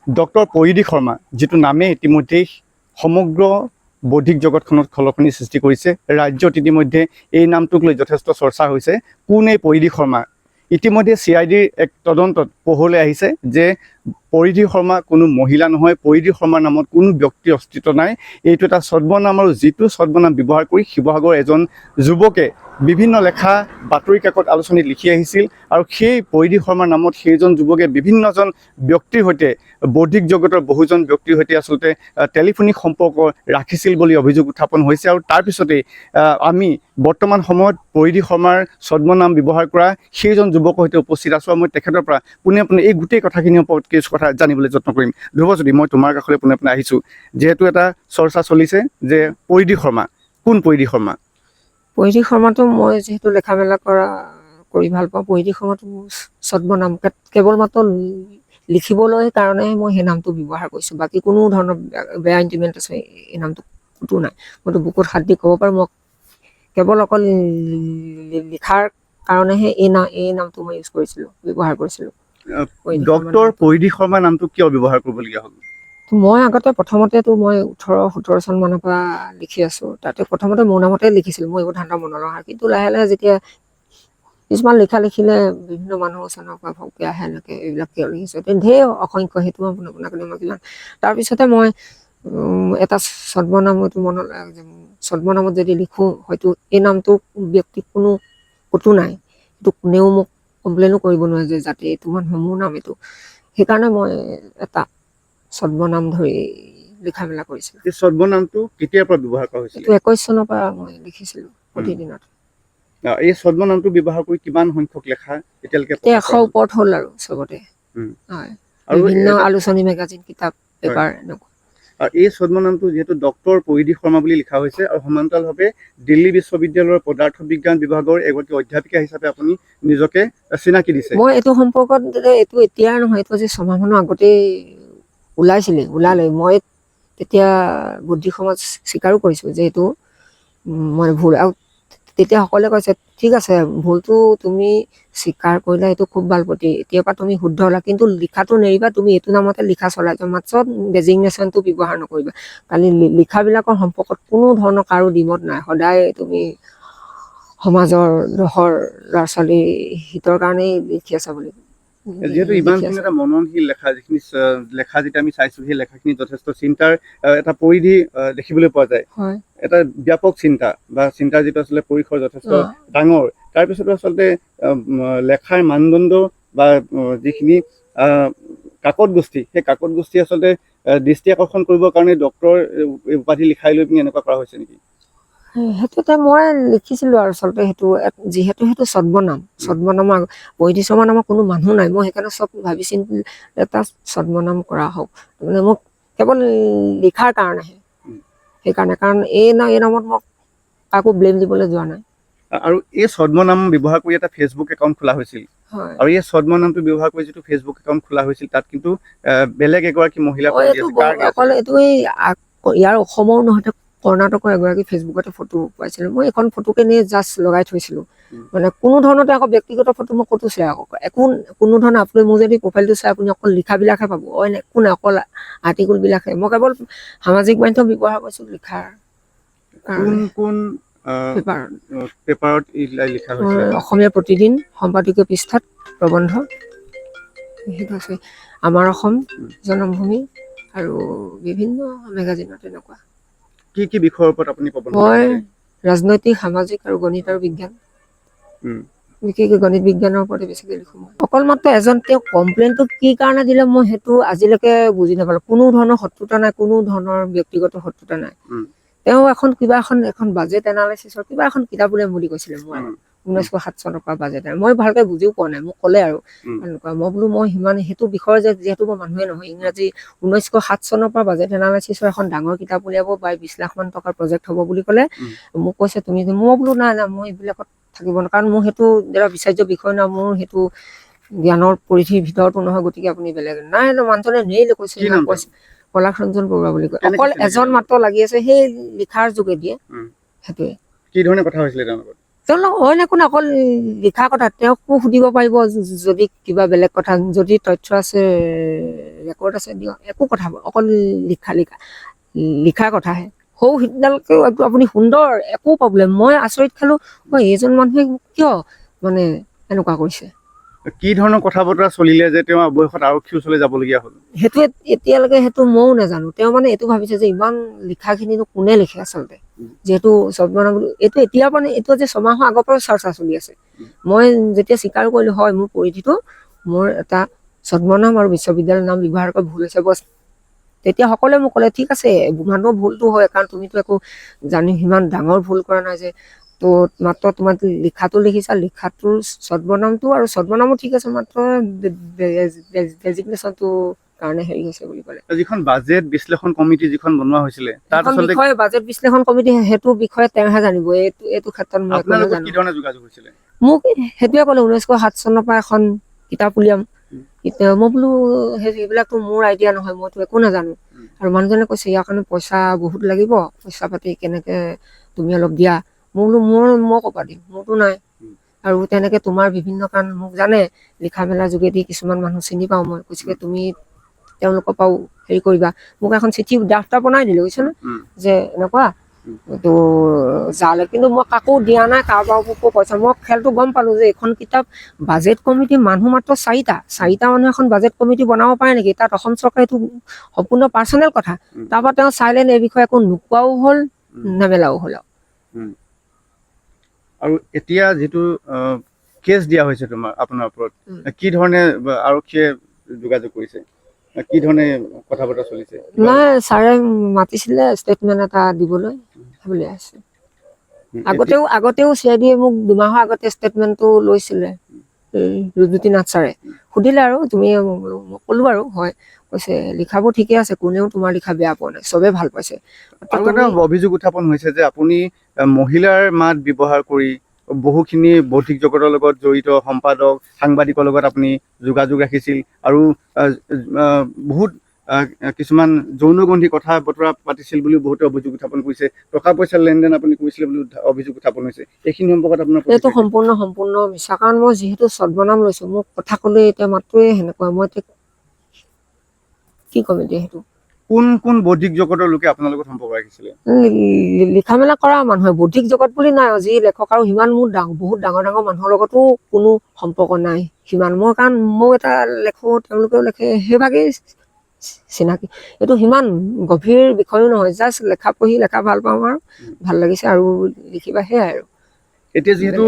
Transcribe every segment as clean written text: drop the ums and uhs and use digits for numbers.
Doctor পৰিধি শৰ্মা যিটো নামে ইতিমধ্যেই সমগ্ৰ বৌদ্ধিক জগতখনত খলকনি সৃষ্টি কৰিছে। ৰাজ্যত ইতিমধ্যে এই নামটোক লৈ যথেষ্ট চৰ্চা হৈছে। কোন এই পৰিধি শৰ্মা? ইতিমধ্যে CIDৰ এক তদন্তত পোহৰলৈ আহিছে যে পৰিধি শৰ্মা কোনো মহিলা নহয়, পৰিধি শৰ্মাৰ নামত কোনো ব্যক্তিৰ অস্তিত্ব নাই। এইটো এটা ছদ্মনাম, আৰু যিটো ছদ্মনাম ব্যৱহাৰ কৰি শিৱসাগৰৰ এজন যুৱকে বিভিন্ন লেখা বাতৰি কাকত আলোচনীত লিখি আহিছিল, আৰু সেই পৰিধি শৰ্মাৰ নামত সেইজন যুৱকে বিভিন্নজন ব্যক্তিৰ সৈতে, বৌদ্ধিক জগতৰ বহুজন ব্যক্তিৰ সৈতে আচলতে টেলিফোনিক সম্পৰ্ক ৰাখিছিল বুলি অভিযোগ উত্থাপন হৈছে। আৰু তাৰপিছতেই আমি বৰ্তমান সময়ত পৰিধি শৰ্মাৰ ছদ্মনাম ব্যৱহাৰ কৰা সেইজন যুৱকৰ সৈতে উপস্থিত আছোঁ। আৰু মই তেখেতৰ পৰা পোনে পোনে এই গোটেই কথাখিনিৰ ওপৰত কিছু কথা জানিবলৈ যত্ন কৰিম। ধ্ৰুৱজ্যোতি, মই তোমাৰ কাষলৈ পোনে পোনে আহিছোঁ। যিহেতু এটা চৰ্চা চলিছে যে পৰিধি শৰ্মা, কোন পৰিধি শৰ্মা? পৰিধি শৰ্মাটো মই যিহেতু লেখা মেলা কৰি ভাল পাওঁ, পৰিধি শৰ্মাটো ছদ্মনাম, কেৱল মাত্ৰ লিখিবলৈ কাৰণেহে মই সেই নামটো ব্যৱহাৰ কৰিছোঁ। বাকী কোনো ধৰণৰ বেয়া ইণ্টিমেণ্ট আছে এই নামটো ক'তো নাই। মইতো বুকুত হাত দি ক'ব পাৰোঁ, মই কেৱল অকল লিখাৰ কাৰণেহে এই নামটো মই ইউজ কৰিছিলোঁ, ব্যৱহাৰ কৰিছিলোঁ। ডক্টৰ পৰিধি শৰ্মা নামটো কিয় ব্যৱহাৰ কৰিবলগীয়া হ'ল? মই আগতে প্ৰথমতেতো মই 18-17 চন মানৰ পৰা লিখি আছোঁ। তাতে প্ৰথমতে মোৰ নামতে লিখিছিলোঁ, মই এইবোৰ ধান্দা মনলৈ অহা। কিন্তু লাহে লাহে যেতিয়া কিছুমান লিখিলে বিভিন্ন মানুহৰ ওচৰৰ পৰা ভকে আহে, এনেকৈ এইবিলাক কিয় লিখিছোঁ, ঢেৰ অসংখ্য, সেইটো আপোনাক মই কিমান। তাৰপিছতে মই এটা ছদ্মনামতো ছদ্মনামত যদি লিখোঁ, হয়তো এই নামটো ব্যক্তি ক'তো নাই, এইটো কোনেও মোক কমপ্লেইনো কৰিব নোৱাৰে যে যাতে এইটো মানুহৰ মোৰ নাম এইটো। সেইকাৰণে মই এটা ছদ্মনাম ধৰি লিখা মেলা কৰিছিলোঁ। এই ছদ্মনামটো কেতিয়াৰ পৰা ব্যৱহাৰ কৰা হৈছিল? এইটো 21 চনৰ পৰা মই লিখিছিলোঁ প্ৰতিদিনত। এই ছদ্মনামটো ব্যৱহাৰ কৰি কিমান সংখ্যক লেখা এতিয়ালৈকে? 100 ওপৰত হ'ল আৰু চবতে। হয়, বিভিন্ন আলোচনী, মেগাজিন, কিতাপ, পেপাৰ এনেকুৱা। আৰু এই ছদ্মনামটো যিহেতু ডক্টৰ পৰিধি শৰ্মা বুলি লিখা হৈছে, আৰু সমান্তৰালভাৱে দিল্লী বিশ্ববিদ্যালয়ৰ পদাৰ্থ বিজ্ঞান বিভাগৰ এগৰাকী অধ্যাপিকা হিচাপে আপুনি নিজকে চিনাকি দিছে। মই এইটো সম্পৰ্কত এইটো এতিয়াৰ নহয়, এইটো আজি 6 মাহমানৰ আগতেই ওলালে। মই তেতিয়া বুদ্ধি সমাজ স্বীকাৰো কৰিছোঁ যে এইটো মই ভুল। আৰু তেতিয়া সকলোৱে কৈছে ঠিক আছে, ভুলটো তুমি স্বীকাৰ কৰিলা, এইটো খুব ভাল প্ৰতি, এতিয়াৰ পৰা তুমি শুদ্ধ হ'লা, কিন্তু লিখাটো নেৰিবা, তুমি এইটো নামতে লিখা চলাই যোৱা, মাত্ৰ ডেজিগনেশ্যনটো ব্যৱহাৰ নকৰিবা। কালি লিখাবিলাকৰ সম্পৰ্কত কোনো ধৰণৰ কাৰো দ্বিমত নাই। সদায় তুমি সমাজৰ দহৰ ল'ৰা ছোৱালীৰ হিতৰ কাৰণেই লিখি আছা বুলি। যিহেতু ইমানখিনি এটা মননশীল লেখা, যিখিনি লেখা যেতিয়া আমি চাইছোঁ, সেই লেখাখিনি যথেষ্ট চিন্তাৰ এটা পৰিধি দেখিবলৈ পোৱা যায়। এটা ব্যাপক চিন্তা বা চিন্তাৰ যিটো আচলতে পৰিসৰ যথেষ্ট ডাঙৰ। তাৰপিছতো আচলতে লেখাৰ মানদণ্ড বা যিখিনি কাকত গোষ্ঠী, সেই কাকত গোষ্ঠী আচলতে দৃষ্টি আকৰ্ষণ কৰিবৰ কাৰণে ডক্টৰ উপাধি লিখাই লৈ পিনি এনেকুৱা কৰা হৈছে নেকি? সেইটোতে মই লিখিছিলোঁ আৰু আচলতে সেইটো যিহেতু সেইটো ছদ্মনামৰ পৰিধি শৰ্মা নামৰ কোনো মানুহ নাই, মই সেইকাৰণে চব ভাবি চিন্তি এটা ছদ্মনাম কৰা হওক, মানে মোক কেৱল লিখাৰ কাৰণেহে। সেইকাৰণে, কাৰণ এই নামত মই কাকো ব্লেম দিবলৈ যোৱা নাই। আৰু এই ছদ্মনাম ব্যৱহাৰ কৰি এটা ফেচবুক একাউণ্ট খোলা হৈছিল, আৰু এই ছদ্মনামটো ব্যৱহাৰ কৰি যিটো ফেচবুক একাউণ্ট খোলা হৈছিল, তাত কিন্তু বেলেগ এগৰাকী মহিলা অকল এইটো ইয়াৰ অসমৰ নহয়, কৰ্ণাটকৰ এগৰাকী ফেচবুকতে ফটো পাইছিলোঁ। মই এখন ফটোকে নিয়ে জাষ্ট লগাই থৈছিলোঁ, মানে কোনো ধৰণতে আকৌ ব্যক্তিগত ফটো মই ক'তো শ্বেয়াৰ কোনো ধৰণৰ। আপুনি মোৰ যদি প্ৰফাইলটো চাই আপুনি অকল লিখাবিলাকহে পাব, একো নাই, অকল আৰ্টিকুলবিলাকহে। মই কেৱল সামাজিক মাধ্যম ব্যৱহাৰ কৰিছোঁ লিখাৰ পেপাৰত লিখা হৈছে। অসমীয়া প্ৰতিদিন সম্পাদকীয় পৃষ্ঠাত প্ৰবন্ধ, সেইটো আছে আমাৰ অসম, জনমভূমি, আৰু বিভিন্ন মেগাজিনত এনেকুৱা। কি বিষয়ৰ ওপৰত আপুনি প্ৰবন্ধ? মই ৰাজনৈতিক, সামাজিক আৰু গণিত আৰু বিজ্ঞান, বিশেষকৈ গণিত বিজ্ঞানৰ ওপৰতে বেছিকৈ লিখোঁ। অকল মাত্ৰ এজন তেওঁ কমপ্লেইনটো কি কাৰণে দিলে মই সেইটো আজিলৈকে বুজি নাপালোঁ। কোনো ধৰণৰ শত্ৰুতা নাই, কোনো ধৰণৰ ব্যক্তিগত শত্ৰুতা নাই। তেওঁ এখন বাজেট এনালাইচিছৰ কিবা এখন কিতাপ উলিয়াম বুলি কৈছিলে মোৰ আগত, 1907 চনৰ পৰা বাজেট। মই ভালকৈ বুজিও পোৱা নাই, মোক ক'লে আৰু এনেকুৱা। মই বোলো মই সিমান সেইটো বিষয় যিহেতু মই মানুহে নহয়, ইংৰাজী 1907 চনৰ পৰা বাজেট এনালাইচিছৰ এখন ডাঙৰ কিতাপ উলিয়াব, প্ৰায় 20 লাখ মান টকাৰ প্ৰজেক্ট হ'ব বুলি ক'লে। মোক কৈছে তুমি, মই বোলো নাই মই এইবিলাকত থাকিব নোৱাৰোঁ, কাৰণ মোৰ সেইটো এটা বিচাৰ্য বিষয় নহয়, মোৰ সেইটো জ্ঞানৰ পৰিধিৰ ভিতৰতো নহয়, গতিকে আপুনি বেলেগ নাই। মানুহজনে নেৰিলে, কৈছে পলাশ ৰঞ্জন বৰুৱা বুলি কয়। অকল এজন মাত্ৰ লাগি আছে সেই লিখাৰ যোগেদিয়ে। সেইটোৱে। কি ধৰণে কথা হৈছিলে তেওঁৰ লগত? তেওঁলোক অইন একো নাই, অকল লিখা কথা। তেওঁকো সুধিব পাৰিব যদি কিবা বেলেগ কথা, যদি তথ্য আছে, ৰেকৰ্ড আছে দিয়ক, একো কথা অকল লিখাৰ কথাহে। সৌ সিডালকে আপুনি সুন্দৰ, একো প্ৰব্লেম। মই আচৰিত খালোঁ, এইজন মানুহে কিয় মানে এনেকুৱা কৰিছে। কি ধৰণৰ কথা বতৰা চলিলে যে তেওঁ অৱশেষত আৰক্ষীৰ ওচৰলৈ যাবলগীয়া হ'ল? সেইটো এতিয়ালৈকে সেইটো ময়ো নাজানো। তেওঁ মানে এইটো ভাবিছে যে ইমান লিখাখিনিনো কোনে লিখে আচলতে, যিহেতু ছদ্মনাম এইটো এতিয়া মানে এইটো যে ছমাহৰ আগৰ পৰা চৰ্চা চলি আছে। মই যেতিয়া স্বীকাৰ কৰিলোঁ হয় মোৰ পৰিধিটো, মোৰ এটা ছদ্মনাম আৰু বিশ্ববিদ্যালয়ৰ নাম ব্যৱহাৰ কৰি ভুল হৈছে বছ, তেতিয়া সকলোৱে মোক ক'লে ঠিক আছে, মানুহৰ ভুলটো হয়, কাৰণ তুমিতো একো জানি সিমান ডাঙৰ ভুল কৰা নাই যে, তো মাত্ৰ তোমাৰ লিখাটো লিখিছা, লিখাটোৰ ছদ্মনামটো আৰু ছদ্মনামো ঠিক আছে, মাত্ৰ ডেজিগনেশ্যনটো কাৰণে হেৰি হৈছে বুলি ক'লে। যিখন বাজেট বিশ্লেষণ কমিটি যিখন বনোৱা হৈছিলে তাত আচলতে বিষয়ে বাজেট বিশ্লেষণ কমিটি, সেইটো বিষয়ে তেওঁহে জানিব। এইটো ক্ষেত্ৰত মই একো আপোনালোকক নাজানো। কি ধৰণে যোগাযোগ হৈছিলে? মোক সেইটোৱে ক'লে 1907 চনৰ পৰা এখন কিতাপ উলিয়াম। মই বোলো সেইবিলাকতো মোৰ আইডিয়া নহয়, মইতো একো নাজানো। আৰু মানুহজনে কৈছে ইয়াৰ কাৰণে পইচা বহুত লাগিব, পইচা পাতি কেনেকে তুমি অলপ দিয়া। মই বোলো মই ক'ৰ পৰা দিম, মোৰতো নাই। আৰু তেনেকে তোমাৰ বিভিন্ন কাৰণ মোক জানে, লিখা মেলাৰ যোগেদি কিছুমান মানুহ চিনি পাওঁ মই। কৈছে তুমি তেওঁলোকৰ পৰাও হেৰি কৰিবা। মোক এখন চিঠি ড্ৰাফ্টাৰ বনাই দিলে, বুজিছে নে, যে এনেকুৱা তো যালে, কিন্তু মই কাকো দিয়া নাই, কাৰোবাৰ পইচা। মই খেলটো গম পালোঁ যে এইখন কিতাপ বাজেট কমিটি মানুহ মাত্ৰ চাৰিটা মানুহ এখন বাজেট কমিটি বনাব পাৰে নেকি? তাত অসম চৰকাৰে এইটো সম্পূৰ্ণ পাৰ্চনেল কথা। তাৰপৰা তেওঁ চাইলেণ্ট, এই বিষয়ে একো নোকোৱাও হ'ল, নেমেলাও হ'ল। আৰু এতিয়া যিটো কেছ দিয়া হৈছে আপোনাৰ ওপৰত, কি ধৰণে আৰক্ষীয়ে যোগাযোগ কৰিছে, কি ধৰণে কথা বতৰা চলিছে? নাই, ছাৰে মাতিছিলে ষ্টেটমেণ্ট এটা দিবলৈ বুলি আছে। আগতেও CID মোক 2 মাহৰ আগতে ষ্টেটমেণ্টটো লৈছিলে ৰুজুতি নাথ ছাৰে। সুধিলে আৰু তুমি, মই ক'লো আৰু হয়। কৈছে লিখাবোৰ ঠিকে আছে, কোনেও তোমাৰ লিখা বেয়া পোৱা নাই, চবে ভাল পাইছে। আৰু এটা অভিযোগ উত্থাপন হৈছে যে আপুনি মহিলাৰ মাত ব্যৱহাৰ কৰি বহুখিনি বৌদ্ধিক জগতৰ লগত জড়িত সম্পাদক, সাংবাদিকৰ লগত আপুনি যোগাযোগ ৰাখিছিল, আৰু বহুত কিছুমান যৌনগন্ধি কথা বতৰা পাতিছিল বুলিও বহুতে অভিযোগ উত্থাপন কৰিছে। টকা পইচাৰ লেনদেন আপুনি কৰিছিলে বুলি অভিযোগ উত্থাপন হৈছে। এইখিনি সম্পৰ্কত আপোনাৰ এইটো সম্পূৰ্ণ মিছা। কাৰণ মই যিহেতু ছদ্মনাম লৈছোঁ, মোক কথা ক'লে এতিয়া মাতটোৱে সেনেকুৱা। মই এতিয়া কি ক'ম এতিয়া? সেইটো কোন বৌদ্ধিক জগতৰ লোকে আপোনাৰ লগত সম্পৰ্ক ৰাখিছিলে? লিখা মেলা কৰা মানুহে। বৌদ্ধিক জগত বুলি নাই, যি লেখক আৰু সিমান মোৰ বহুত ডাঙৰ মানুহৰ লগতো কোনো সম্পৰ্ক নাই সিমান মোৰ। কাৰণ মই এটা লেখোঁ, তেওঁলোকেও লেখে, সেইভাগেই চিনাকি। এইটো সিমান গভীৰ বিষয়ো নহয়, জাষ্ট লেখা ভাল পাওঁ আৰু ভাল লাগিছে আৰু লিখিবা, সেয়াই আৰু। এতিয়া যিহেতু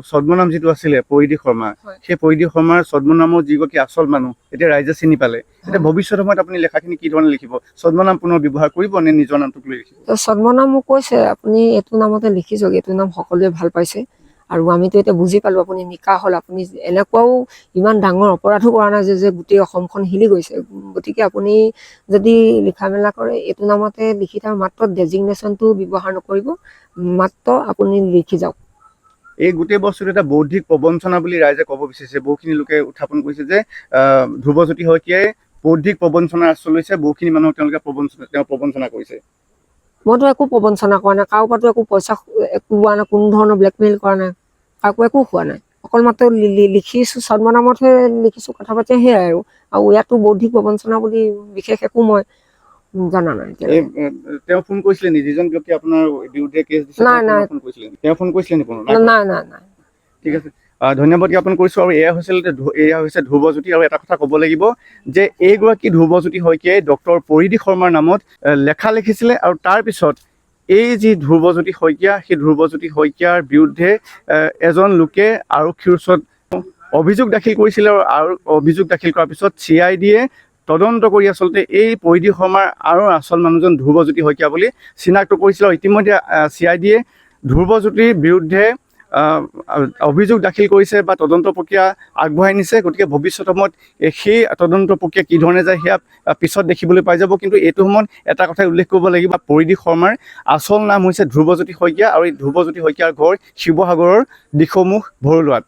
ছদ্মনাম যিটো আছিলে পৰিধি শৰ্মা, সেই পৰিধি শৰ্মাৰ ছদ্মনামৰ যিগৰাকী আচল মানুহ এতিয়া ৰাইজে চিনি পালে, এতিয়া ভৱিষ্যত সময়ত আপুনি লেখাখিনি কি ধৰণে লিখিব? ছদ্মনাম পুনৰ ব্যৱহাৰ কৰিব নে নিজৰ নামটোক লৈ লিখিব? ছদ্মনাম মোক কৈছে আপুনি এইটো নামতে লিখি যাওক, এইটো নাম সকলোৱে ভাল পাইছে। আৰু আমিতো এতিয়া বুজি পালোঁ আপুনি নিকা হ'ল, আপুনি এনেকুৱাও ইমান ডাঙৰ অপৰাধো কৰা নাই যে গোটেই অসমখন হিলি গৈছে। গতিকে আপুনি যদি লিখা মেলা কৰে এইটো নামতে লিখি থাকক, মাত্ৰ ডেজিগনেশ্যনটো ব্যৱহাৰ নকৰিব, মাত্ৰ আপুনি লিখি যাওক। এই গোটেই বস্তুটো এটা বৌদ্ধিক প্ৰবঞ্চনা বুলি ৰাইজে ক'ব বিচাৰিছে। বহুখিনি লোকে উত্থাপন কৰিছে যে ধ্ৰুৱজ্যোতি শইকীয়াই বৌদ্ধিক প্ৰবঞ্চনাৰ আশ্ৰয় লৈছে, বহুখিনি মানুহক তেওঁলোকে প্ৰবঞ্চনা কৰিছে। মইতো একো প্ৰবঞ্চনা কৰা নাই, কাৰো পৰাতো একো পইচা একো লোৱা নাই, কোনো ধৰণৰ ব্লেকমেইল কৰা নাই, কাকো একো খোৱা নাই। অকল মাত্ৰ লিখিছোঁ, ছদ্মনামতহে লিখিছোঁ, কথা পাতি, সেয়াই আৰু। আৰু ইয়াতো বৌদ্ধিক প্ৰবঞ্চনা বুলি বিশেষ একো মই জানা নাই। তেওঁ ফোন কৰিছিলে নি? যিজন ব্যক্তি আপোনাৰ বিৰুদ্ধে কেছ দিছে, তেওঁ ফোন কৰিছিলে নি? নাই। ঠিক আছে, ধন্যবাদ জ্ঞাপন কৰিছোঁ। আৰু এয়া হৈছে ধ্ৰুৱজ্যোতি। আৰু এটা কথা ক'ব লাগিব যে এইগৰাকী ধ্ৰুৱজ্যোতি শইকীয়াই ডক্টৰ পৰিধি শৰ্মাৰ নামত লেখা লিখিছিলে, আৰু তাৰপিছত এই যি ধ্ৰুৱজ্যোতি শইকীয়া, সেই ধ্ৰুৱজ্যোতি শইকীয়াৰ বিৰুদ্ধে এজন লোকে আৰক্ষীৰ ওচৰত অভিযোগ দাখিল কৰিছিলে। আৰু অভিযোগ দাখিল কৰাৰ পিছত CIDয়ে তদন্ত কৰি আচলতে এই পৰিধি শৰ্মাৰ আৰু আচল মানুহজন ধ্ৰুৱজ্যোতি শইকীয়া বুলি চিনাক্ত কৰিছিল। আৰু ইতিমধ্যে CIDয়ে ধ্ৰুৱজ্যোতিৰ বিৰুদ্ধে অভিযোগ দাখিল কৰিছে বা তদন্ত প্ৰক্ৰিয়া আগবঢ়াই নিছে। গতিকে ভৱিষ্যত সময়ত সেই তদন্ত প্ৰক্ৰিয়া কি ধৰণে যায় সেয়া পিছত দেখিবলৈ পাই যাব। কিন্তু এইটো সময়ত এটা কথাই উল্লেখ কৰিব লাগিব, পৰিধি শৰ্মাৰ আচল নাম হৈছে ধ্ৰুৱজ্যোতি শইকীয়া, আৰু এই ধ্ৰুৱজ্যোতি শইকীয়াৰ ঘৰ শিৱসাগৰৰ দিখৌমুখ ভৰলুৱাত।